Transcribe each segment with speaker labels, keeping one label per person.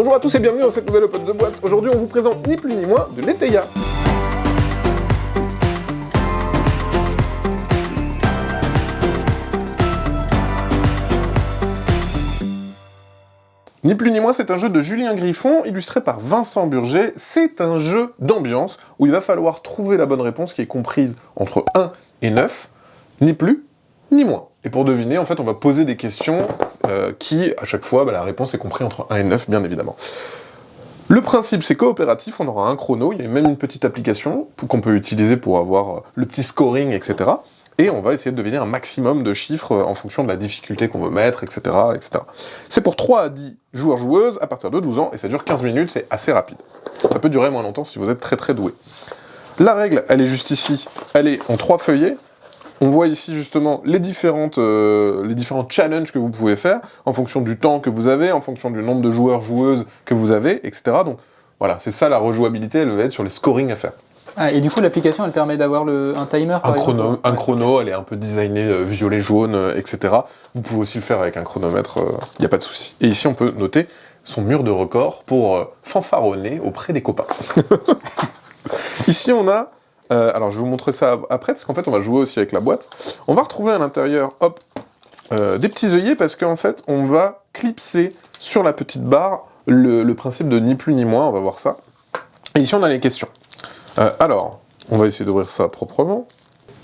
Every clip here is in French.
Speaker 1: Bonjour à tous et bienvenue dans cette nouvelle Open the Boîte. Aujourd'hui, on vous présente ni plus ni moins de l'Eteia. Ni plus ni moins, c'est un jeu de Julien Griffon, illustré par Vincent Burger. C'est un jeu d'ambiance où il va falloir trouver la bonne réponse qui est comprise entre 1 et 9, ni plus ni moins. Et pour deviner, en fait, on va poser des questions qui, à chaque fois, la réponse est comprise entre 1 et 9, bien évidemment. Le principe, c'est coopératif, on aura un chrono, il y a même une petite application qu'on peut utiliser pour avoir le petit scoring, etc. Et on va essayer de deviner un maximum de chiffres en fonction de la difficulté qu'on veut mettre, etc. etc. C'est pour 3 à 10 joueurs-joueuses à partir de 12 ans, et ça dure 15 minutes, c'est assez rapide. Ça peut durer moins longtemps si vous êtes très très doué. La règle, elle est juste ici, elle est en 3 feuillets. On voit ici justement les différents challenges que vous pouvez faire, en fonction du temps que vous avez, en fonction du nombre de joueurs-joueuses que vous avez, etc. Donc voilà, c'est ça la rejouabilité, elle va être sur les scorings à faire.
Speaker 2: Ah, et du coup, l'application, elle permet d'avoir un timer, par exemple.
Speaker 1: Un chrono, elle est un peu designée violet-jaune, etc. Vous pouvez aussi le faire avec un chronomètre, il n'y a pas de souci. Et ici, on peut noter son mur de record pour fanfaronner auprès des copains. Ici, on a... alors, je vais vous montrer ça après, parce qu'en fait, on va jouer aussi avec la boîte. On va retrouver à l'intérieur, hop, des petits œillets, parce qu'en fait, on va clipser sur la petite barre le principe de ni plus ni moins, on va voir ça. Et ici, on a les questions. Alors, on va essayer d'ouvrir ça proprement.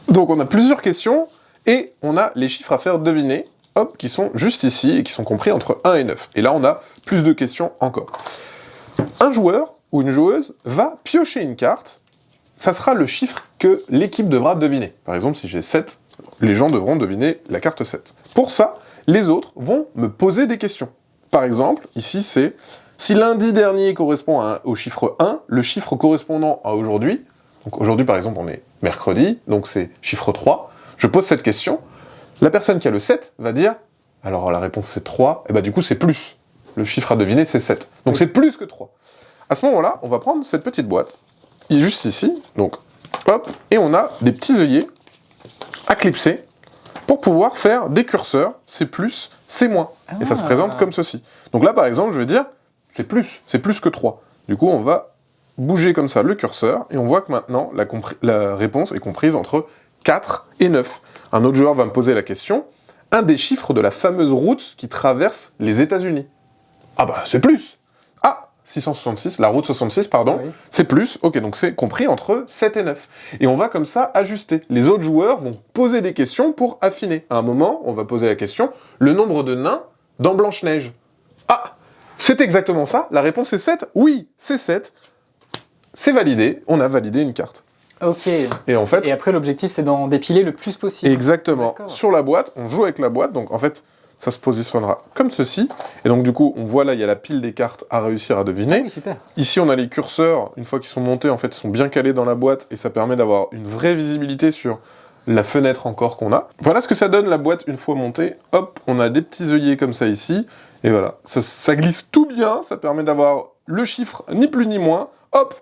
Speaker 1: Donc, on a plusieurs questions, et on a les chiffres à faire deviner, hop, qui sont juste ici, et qui sont compris entre 1 et 9. Et là, on a plus de questions encore. Un joueur ou une joueuse va piocher une carte, ça sera le chiffre que l'équipe devra deviner. Par exemple, si j'ai 7, les gens devront deviner la carte 7. Pour ça, les autres vont me poser des questions. Par exemple, ici, c'est... Si lundi dernier correspond au chiffre 1, le chiffre correspondant à aujourd'hui, donc aujourd'hui par exemple on est mercredi, donc c'est chiffre 3, je pose cette question, la personne qui a le 7 va dire, alors la réponse c'est 3, et bah du coup c'est plus, le chiffre à deviner c'est 7, donc oui. C'est plus que 3. À ce moment-là, on va prendre cette petite boîte, juste ici, donc hop, et on a des petits œillets à clipser, pour pouvoir faire des curseurs, c'est plus, c'est moins, et ça se présente comme ceci. Donc là par exemple je vais dire, c'est plus que 3. Du coup, on va bouger comme ça le curseur, et on voit que maintenant, la réponse est comprise entre 4 et 9. Un autre joueur va me poser la question, un des chiffres de la fameuse route qui traverse les États-Unis. Ah bah, c'est plus. Ah, 666, la route 66, pardon, oui. C'est plus, ok, donc c'est compris entre 7 et 9. Et on va comme ça ajuster. Les autres joueurs vont poser des questions pour affiner. À un moment, on va poser la question, le nombre de nains dans Blanche-Neige. Ah, c'est exactement ça, la réponse est 7. Oui, c'est 7. C'est validé, on a validé une carte.
Speaker 2: Ok.
Speaker 1: Et en fait...
Speaker 2: Et après, l'objectif, c'est d'en dépiler le plus possible.
Speaker 1: Exactement. Sur la boîte, on joue avec la boîte, donc en fait, ça se positionnera comme ceci. Et donc du coup, on voit là, il y a la pile des cartes à réussir à deviner.
Speaker 2: Ah oui, super.
Speaker 1: Ici, on a les curseurs, une fois qu'ils sont montés, en fait, ils sont bien calés dans la boîte, et ça permet d'avoir une vraie visibilité sur la fenêtre encore qu'on a. Voilà ce que ça donne, la boîte, une fois montée. Hop, on a des petits œillets comme ça ici. Et voilà, ça glisse tout bien, ça permet d'avoir le chiffre ni plus ni moins. Hop,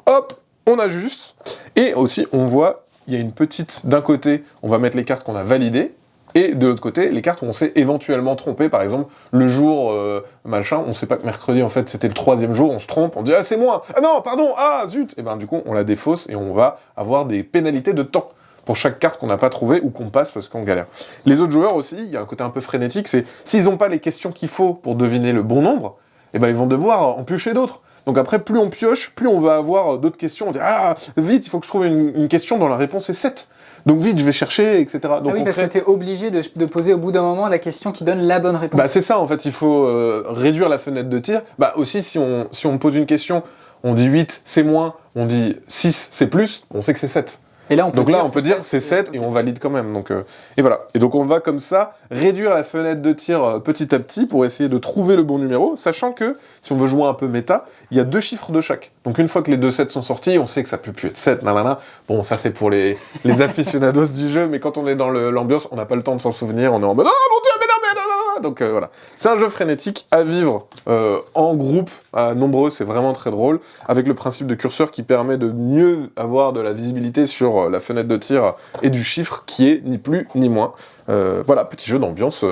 Speaker 1: hop, on ajuste. Et aussi, on voit, il y a une petite, d'un côté, on va mettre les cartes qu'on a validées, et de l'autre côté, les cartes où on s'est éventuellement trompé. Par exemple, le jour, machin, on sait pas que mercredi, en fait, c'était le 3e jour, on se trompe, on dit « Ah, c'est moi ! Ah non, pardon, ah, zut !» Et ben du coup, on la défausse, et on va avoir des pénalités de temps pour chaque carte qu'on n'a pas trouvée ou qu'on passe parce qu'on galère. Les autres joueurs aussi, il y a un côté un peu frénétique, c'est s'ils n'ont pas les questions qu'il faut pour deviner le bon nombre, eh ben ils vont devoir en piocher d'autres. Donc après, plus on pioche, plus on va avoir d'autres questions. On dit « Ah, vite, il faut que je trouve une question dont la réponse est 7. Donc vite, je vais chercher, etc. » Donc
Speaker 2: ah oui, parce que tu es obligé de poser au bout d'un moment la question qui donne la bonne réponse.
Speaker 1: Bah c'est ça, en fait, il faut réduire la fenêtre de tir. Bah aussi, si on pose une question, on dit 8, c'est moins, on dit 6, c'est plus, on sait que c'est 7.
Speaker 2: Et là, on peut
Speaker 1: dire c'est 7 et on valide quand même. Donc, et voilà. Et donc on va comme ça réduire la fenêtre de tir petit à petit pour essayer de trouver le bon numéro, sachant que si on veut jouer un peu méta, il y a 2 chiffres de chaque. Donc une fois que les 2 7 sont sortis, on sait que ça peut plus être 7, nanana. Bon, ça c'est pour les aficionados du jeu, mais quand on est dans l'ambiance, on n'a pas le temps de s'en souvenir, on est en mode « Ah mon dieu, mais non, mais non, non, non !» Donc voilà. C'est un jeu frénétique à vivre en groupe, à nombreux, c'est vraiment très drôle, avec le principe de curseur qui permet de mieux avoir de la visibilité sur la fenêtre de tir et du chiffre qui est ni plus ni moins. Voilà, petit jeu d'ambiance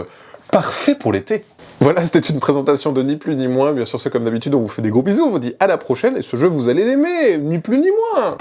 Speaker 1: parfait pour l'été. Voilà, c'était une présentation de ni plus ni moins. Bien sûr, c'est comme d'habitude, on vous fait des gros bisous, on vous dit à la prochaine, et ce jeu, vous allez l'aimer, ni plus ni moins.